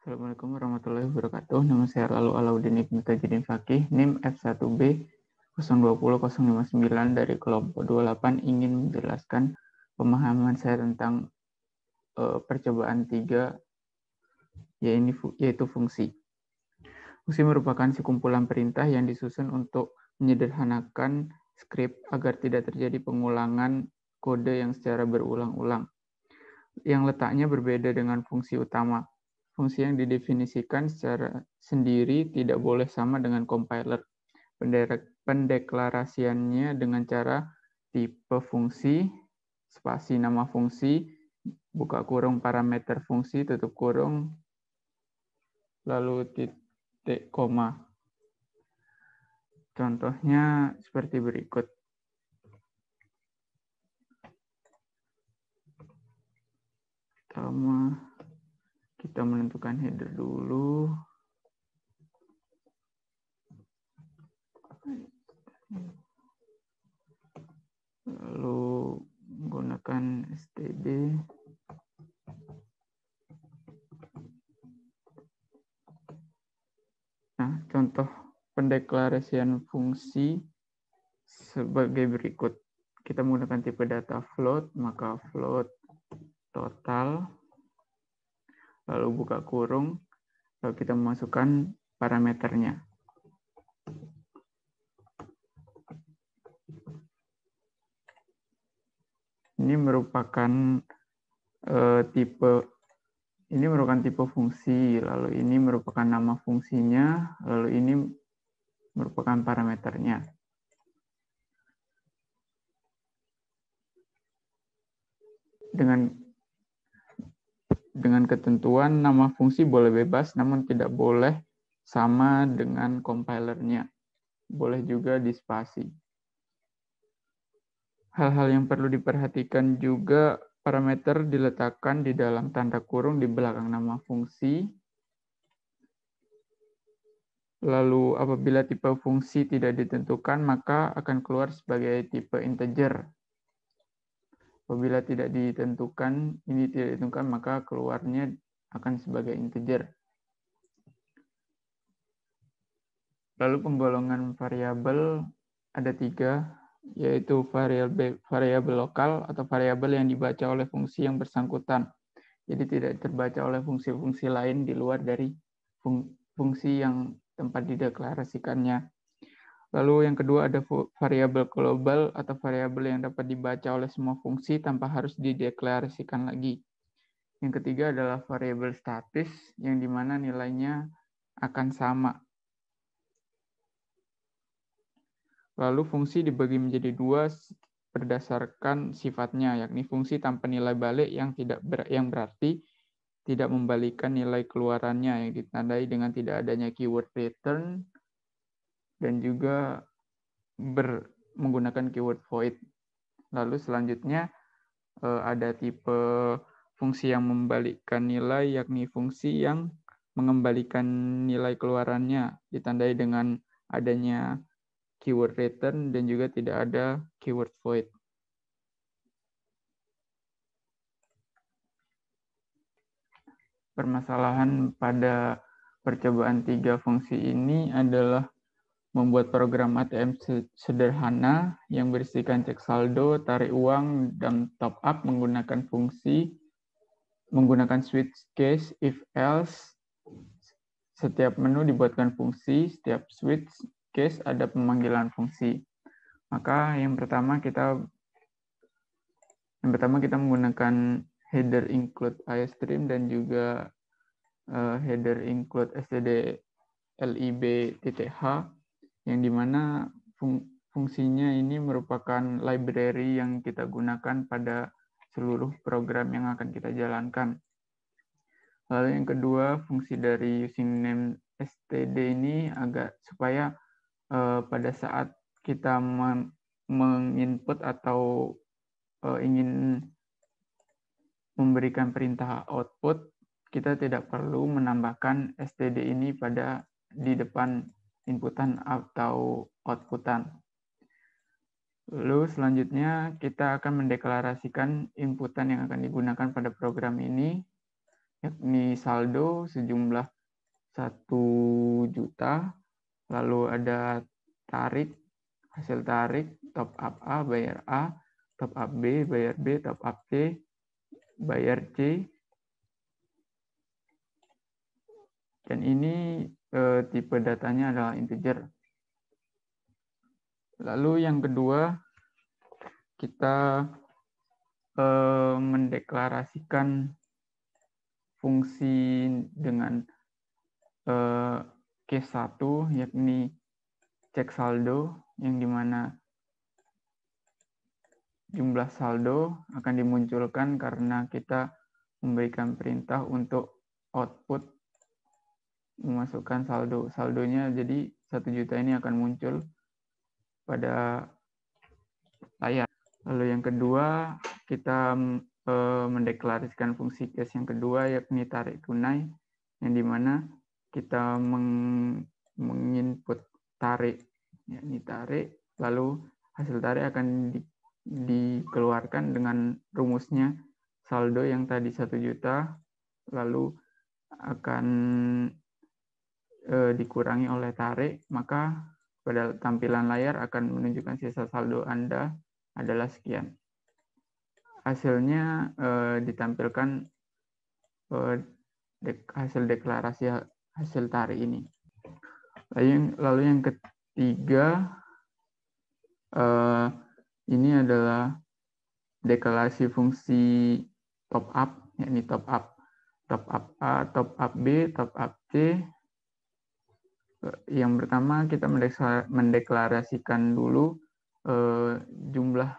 Assalamualaikum warahmatullahi wabarakatuh. Nama saya Lalu Alauddin Ibnu Tajuddin Fakih, NIM F1B 020059 dari kelompok 28 ingin menjelaskan pemahaman saya tentang percobaan 3 yaitu fungsi. Fungsi merupakan sekumpulan perintah yang disusun untuk menyederhanakan skrip agar tidak terjadi pengulangan kode yang secara berulang-ulang, yang letaknya berbeda dengan fungsi utama. Fungsi yang didefinisikan secara sendiri tidak boleh sama dengan compiler. Pendeklarasiannya dengan cara tipe fungsi, spasi nama fungsi, buka kurung parameter fungsi, tutup kurung, lalu titik koma. Contohnya seperti berikut. Pertama, kita menentukan header dulu. Lalu menggunakan std. Nah, contoh pendeklarasian fungsi sebagai berikut. Kita menggunakan tipe data float, maka float total, lalu buka kurung, lalu kita memasukkan parameternya. Ini merupakan tipe fungsi, lalu ini merupakan nama fungsinya, lalu ini merupakan parameternya. Dengan ketentuan nama fungsi boleh bebas, namun tidak boleh sama dengan compilernya. Boleh juga dispasi. Hal-hal yang perlu diperhatikan juga, parameter diletakkan di dalam tanda kurung di belakang nama fungsi. Lalu apabila tipe fungsi tidak ditentukan, maka akan keluar sebagai tipe integer. Apabila tidak ditentukan, maka keluarnya akan sebagai integer. Lalu penggolongan variabel ada 3, yaitu variabel lokal atau variabel yang dibaca oleh fungsi yang bersangkutan. Jadi tidak terbaca oleh fungsi-fungsi lain di luar dari fungsi yang tempat dideklarasikannya. Lalu yang kedua ada variabel global atau variabel yang dapat dibaca oleh semua fungsi tanpa harus dideklarasikan lagi. Yang ketiga adalah variabel statis yang dimana nilainya akan sama. Lalu fungsi dibagi menjadi 2 berdasarkan sifatnya, yakni fungsi tanpa nilai balik yang berarti tidak membalikkan nilai keluarannya yang ditandai dengan tidak adanya keyword return dan juga menggunakan keyword void. Lalu selanjutnya ada tipe fungsi yang membalikkan nilai, yakni fungsi yang mengembalikan nilai keluarannya ditandai dengan adanya keyword return dan juga tidak ada keyword void. Permasalahan pada percobaan 3 fungsi ini adalah membuat program ATM sederhana yang berisikan cek saldo, tarik uang, dan top up menggunakan switch case, if else. Setiap menu dibuatkan fungsi, setiap switch case ada pemanggilan fungsi. Maka yang pertama kita menggunakan header include iStream dan juga header include std_lib.h yang dimana fungsinya ini merupakan library yang kita gunakan pada seluruh program yang akan kita jalankan. Lalu yang kedua, fungsi dari using name std ini supaya pada saat kita menginput atau ingin memberikan perintah output, kita tidak perlu menambahkan std ini di depan inputan atau outputan. Lalu selanjutnya kita akan mendeklarasikan inputan yang akan digunakan pada program ini. yakni saldo sejumlah 1 juta, lalu ada tarik, hasil tarik, top up A, bayar A, top up B, bayar B, top up C, bayar C. Dan ini tipe datanya adalah integer. Lalu yang kedua, kita mendeklarasikan fungsi dengan case 1, yakni cek saldo, yang dimana jumlah saldo akan dimunculkan karena kita memberikan perintah untuk output memasukkan saldo. Saldonya jadi 1 juta ini akan muncul pada layar. Lalu yang kedua, kita mendeklarasikan fungsi case yang kedua, yakni tarik tunai, yang dimana kita menginput tarik, yakni tarik, lalu hasil tarik akan dikeluarkan dengan rumusnya saldo yang tadi 1 juta, lalu akan dikurangi oleh tarik, maka pada tampilan layar akan menunjukkan sisa saldo Anda adalah sekian. Hasilnya ditampilkan hasil deklarasi hasil tarik ini. Lalu yang ketiga, ini adalah deklarasi fungsi top up, yakni top up A, top up B, top up C. Yang pertama kita mendeklarasikan dulu jumlah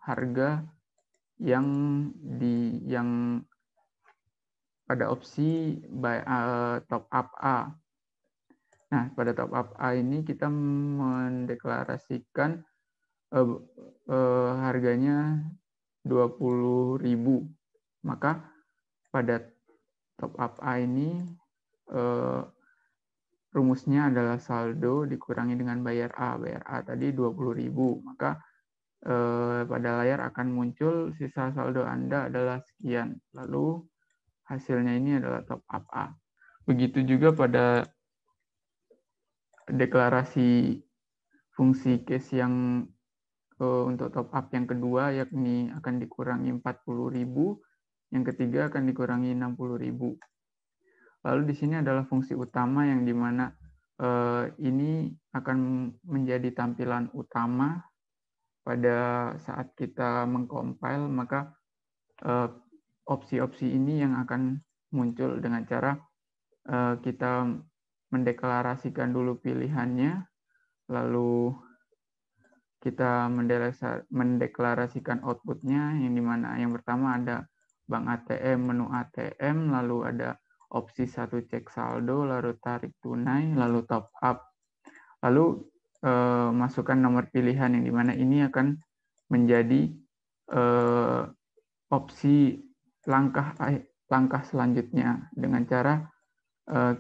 harga yang pada opsi top up A. Nah, pada top up A ini kita mendeklarasikan harganya 20.000. Maka pada top up A ini rumusnya adalah saldo dikurangi dengan bayar A. Bayar A tadi 20.000. Maka pada layar akan muncul sisa saldo Anda adalah sekian. Lalu hasilnya ini adalah top up A. Begitu juga pada deklarasi fungsi case yang untuk top up yang kedua, yakni akan dikurangi 40.000. Yang ketiga akan dikurangi 60.000. Lalu di sini adalah fungsi utama yang dimana ini akan menjadi tampilan utama pada saat kita mengcompile, maka opsi-opsi ini yang akan muncul dengan cara kita mendeklarasikan dulu pilihannya, lalu kita mendeklarasikan outputnya, yang dimana yang pertama ada bank ATM, menu ATM, lalu ada opsi 1 cek saldo, lalu tarik tunai, lalu top up. Lalu masukkan nomor pilihan, yang dimana ini akan menjadi opsi langkah selanjutnya dengan cara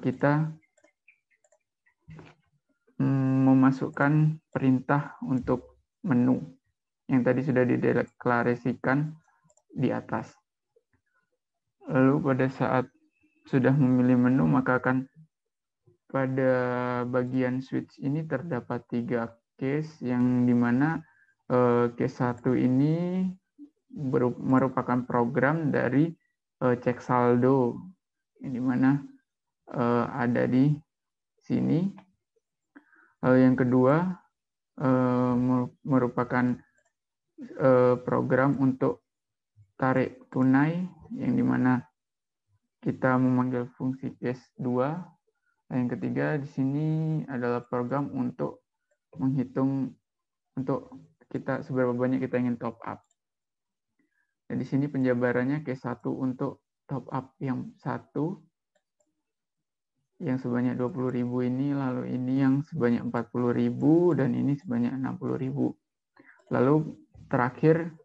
kita memasukkan perintah untuk menu yang tadi sudah dideklarasikan di atas. Lalu pada saat sudah memilih menu, maka akan pada bagian switch ini terdapat 3 case, yang dimana case 1 ini merupakan program dari cek saldo, yang dimana ada di sini. Lalu yang kedua merupakan program untuk tarik tunai, yang dimana kita memanggil fungsi case 2. Yang ketiga di sini adalah program untuk menghitung untuk kita seberapa banyak kita ingin top up. Dan di sini penjabarannya case 1 untuk top up yang 1 yang sebanyak 20.000 ini, lalu ini yang sebanyak 40.000, dan ini sebanyak 60.000. Lalu terakhir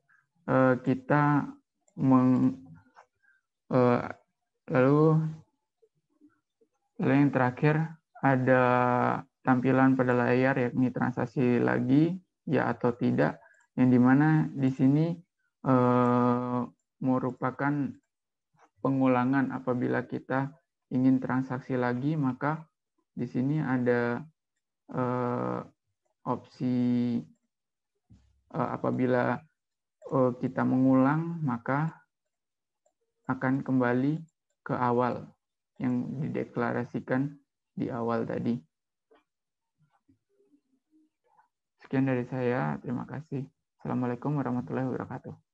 kita lalu yang terakhir ada tampilan pada layar, yakni transaksi lagi ya atau tidak, yang dimana di sini merupakan pengulangan apabila kita ingin transaksi lagi, maka di sini ada opsi apabila kita mengulang, maka akan kembali ke awal yang dideklarasikan di awal tadi. Sekian dari saya, terima kasih. Assalamualaikum warahmatullahi wabarakatuh.